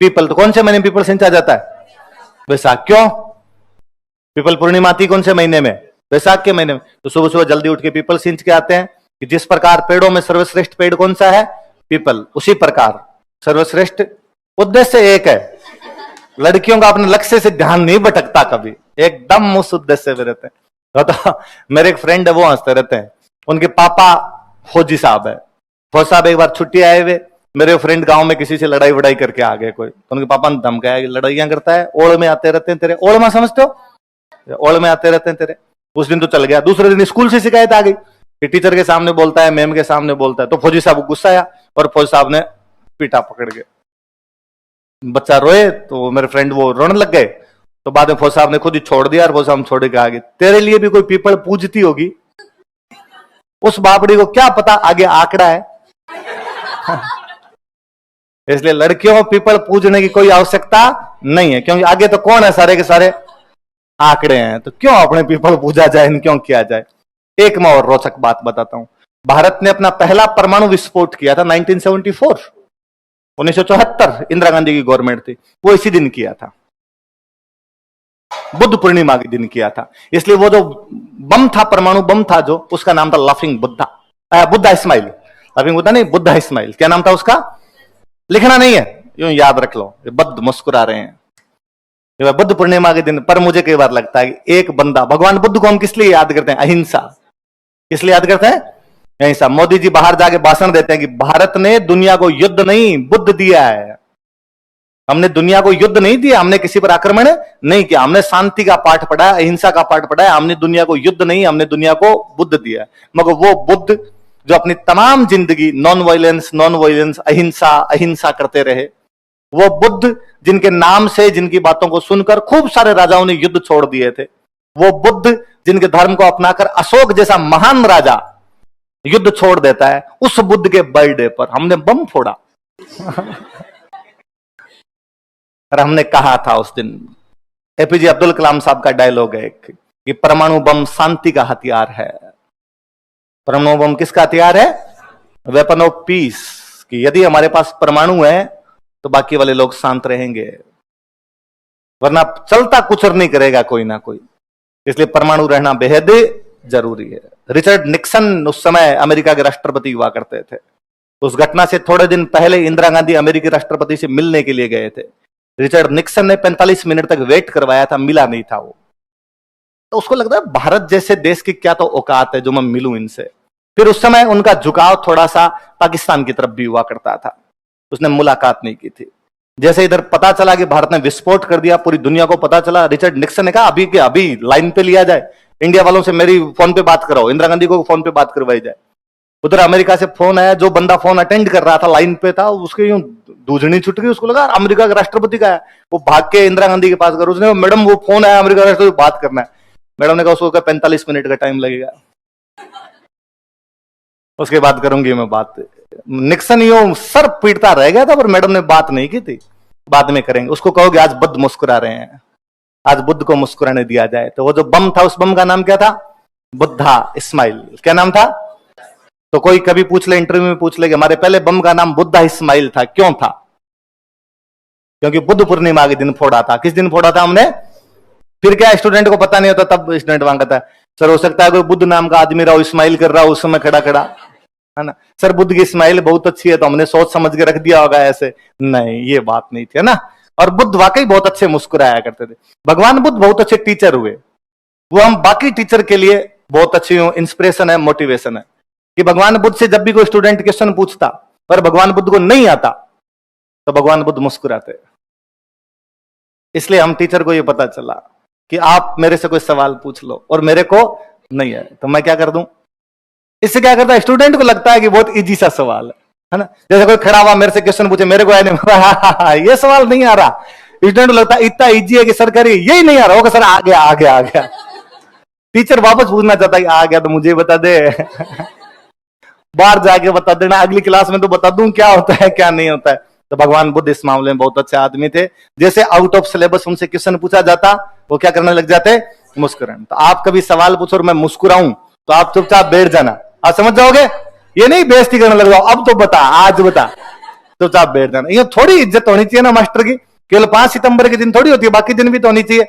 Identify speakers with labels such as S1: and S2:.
S1: People, तो कौन से महीने पीपल सिंचा जाता है? वैसाख। क्यों? पीपल पूर्णिमा आती कौन से महीने में? वैसाख के महीने में। तो सुबह सुबह जल्दी उठ के पीपल सिंच के आते हैं कि जिस प्रकार पेड़ों में सर्वश्रेष्ठ पेड़ कौन सा है? पीपल। उसी प्रकार सर्वश्रेष्ठ उद्देश्य एक है, लड़कियों का अपने लक्ष्य से ध्यान नहीं भटकता कभी, एकदम उस उद्देश्य में रहते हैं। तो मेरे एक फ्रेंड है, वो हंसते रहते हैं, उनके पापा फौजी साहब है। फौज साहब एक बार छुट्टी आए हुए, मेरे फ्रेंड गांव में किसी से लड़ाई वड़ाई करके आ गए कोई, तो उनके पापा ने धमकाया कि लड़ाइयां करता है, ओड़ में आते रहते हैं तेरे। ओड़ में समझते हो? ओड़ में आते रहते हैं तेरे। उस दिन तो चल गया, दूसरे दिन स्कूल से शिकायत आ गई कि टीचर के सामने बोलता है, मैम के सामने बोलता है। तो फौजी साहब को गुस्सा आया और फौजी साहब ने पीटा पकड़ के। बच्चा रोए तो मेरे फ्रेंड वो रोने लग गए, तो बाद में फौजी साहब ने खुद ही छोड़ दिया और फौजी साहब छोड़ के आगे। तेरे लिए भी कोई पीपल पूजती होगी, उस बापड़ी को क्या पता आगे आंकड़ा है। इसलिए लड़कियों पीपल पूजने की कोई आवश्यकता नहीं है, क्योंकि आगे तो कौन है? सारे के सारे आंकड़े हैं। तो क्यों अपने पीपल पूजा जाए, क्यों किया जाए? एक मैं और रोचक बात बताता हूं। भारत ने अपना पहला परमाणु विस्फोट किया था 1974, 1974, इंदिरा गांधी की गवर्नमेंट थी, वो इसी दिन किया था, बुद्ध पूर्णिमा के दिन किया था। इसलिए वो जो बम था, परमाणु बम था जो, उसका नाम था लाफिंग बुद्धा, बुद्धा इस्माइल। लाफिंग बुद्धा नहीं, बुद्धा इस्माइल। क्या नाम था उसका? लिखना नहीं है, यूं याद रख लो, ये बुद्ध मुस्कुरा रहे हैं बुद्ध पूर्णिमा के दिन। पर मुझे कई बार लगता है कि एक बंदा, भगवान बुद्ध को हम किस लिए याद करते हैं? अहिंसा। किस लिए याद करते हैं? अहिंसा। मोदी जी बाहर जाके भाषण देते हैं कि भारत ने दुनिया को युद्ध नहीं, बुद्ध दिया है। हमने दुनिया को युद्ध नहीं दिया, हमने किसी पर आक्रमण नहीं किया, हमने शांति का पाठ पढ़ा, अहिंसा का पाठ पढ़ा है। हमने दुनिया को युद्ध नहीं, हमने दुनिया को बुद्ध दिया है। मगर वो बुद्ध जो अपनी तमाम जिंदगी नॉन वायलेंस, अहिंसा अहिंसा करते रहे, वो बुद्ध जिनके नाम से, जिनकी बातों को सुनकर खूब सारे राजाओं ने युद्ध छोड़ दिए थे, वो बुद्ध जिनके धर्म को अपनाकर अशोक जैसा महान राजा युद्ध छोड़ देता है, उस बुद्ध के बर्थडे पर हमने बम फोड़ा। और हमने कहा था उस दिन, एपीजे अब्दुल कलाम साहब का डायलॉग है कि परमाणु बम शांति का हथियार है। परमाणु बम किसका हथियार है? Weapon of peace. कि यदि हमारे पास परमाणु है तो बाकी वाले लोग शांत रहेंगे, वरना चलता कुछ नहीं करेगा कोई ना कोई। इसलिए परमाणु रहना बेहद जरूरी है। रिचर्ड निक्सन उस समय अमेरिका के राष्ट्रपति हुआ करते थे। उस घटना से थोड़े दिन पहले इंदिरा गांधी अमेरिकी राष्ट्रपति से मिलने के लिए गए थे। रिचर्ड निक्सन ने 45 मिनट तक वेट करवाया था, मिला नहीं था वो। तो उसको लगता है भारत जैसे देश की क्या तो औकात है जो मैं मिलूं इनसे। फिर उस समय उनका झुकाव थोड़ा सा पाकिस्तान की तरफ भी हुआ करता था, उसने मुलाकात नहीं की थी। जैसे इधर पता चला कि भारत ने विस्फोट कर दिया, पूरी दुनिया को पता चला, रिचर्ड निक्सन ने कहा अभी के अभी लाइन पे लिया जाए, इंडिया वालों से मेरी फोन पे बात कराओ, इंदिरा गांधी को फोन पे बात करवाई जाए। उधर अमेरिका से फोन आया, जो बंदा फोन अटेंड कर रहा था, लाइन पे था, उसके यूं दूधनी छुट गई, उसको लगा अमेरिका के राष्ट्रपति का है। वो भाग के इंदिरा गांधी के पास गया, उसने मैडम वो फोन आया अमेरिका के राष्ट्रपति, बात करना है। मैडम ने कहा उसको 45 मिनट का टाइम लगेगा, उसके बाद करूंगी मैं बात। निक्सन यूं सर पीटता रह गया था, पर मैडम ने बात नहीं की थी, बाद में करेंगे। उसको कहोगे आज बुद्ध मुस्कुरा रहे हैं, आज बुद्ध को मुस्कुराने दिया जाए। तो वो जो बम था, उस बम का नाम क्या था? बुद्धा इस्माइल। क्या नाम था? तो कोई कभी पूछ ले, इंटरव्यू में पूछ ले कि हमारे पहले बम का नाम बुद्धा इस्माइल था, क्यों था? क्योंकि बुद्ध पूर्णिमा के दिन फोड़ा था। किस दिन फोड़ा था हमने? फिर क्या स्टूडेंट को पता नहीं होता, तब स्टूडेंट मांगता है सर हो सकता है कोई बुद्ध नाम का आदमी रहा हो, इस्माइल कर रहा हो उस समय खड़ा खड़ा, है ना? सर बुद्ध की इस्माइल बहुत अच्छी है तो हमने सोच समझ के रख दिया होगा ऐसे। नहीं, ये बात नहीं थी, है ना? और बुद्ध वाकई बहुत अच्छे मुस्कुराया करते थे। भगवान बुद्ध बहुत अच्छे टीचर हुए, वो हम बाकी टीचर के लिए बहुत अच्छी इंस्पिरेशन है, मोटिवेशन है। कि भगवान बुद्ध से जब भी कोई स्टूडेंट क्वेश्चन पूछता पर भगवान बुद्ध को नहीं आता, तो भगवान बुद्ध मुस्कुराते। इसलिए हम टीचर को यह पता चला कि आप मेरे से कोई सवाल पूछ लो और मेरे को नहीं है तो मैं क्या कर दूं। इससे क्या करता है, स्टूडेंट को लगता है कि बहुत इजी सा सवाल है ना। जैसे कोई खड़ा हुआ मेरे से क्वेश्चन पूछे, मेरे को आया नहीं, ये सवाल नहीं आ रहा, स्टूडेंट को लगता है इतना इजी है कि सर करिए, यही नहीं आ रहा होगा, सर आ गया आ गया आ गया। टीचर वापस पूछना चाहता है आ गया तो मुझे बता दे, बाहर जाके बता देना, अगली क्लास में तो बता दूं क्या होता है क्या नहीं होता है। तो भगवान बुद्ध इस मामले में बहुत अच्छे आदमी थे। जैसे आउट ऑफ सिलेबस उनसे क्वेश्चन पूछा जाता, वो क्या करने लग जाते? मुस्कुराने। तो आप कभी सवाल पूछो और मैं मुस्कुराऊं तो आप चुपचाप बैठ जाना, आप समझ जाओगे। ये नहीं बेइज्जती करने लग जाओ, अब तो बता, आज बता। चुपचाप बैठ जाना। ये थोड़ी इज्जत होनी चाहिए ना मास्टर की, केवल 5 सितंबर के दिन थोड़ी होती है, बाकी दिन भी तो होनी चाहिए।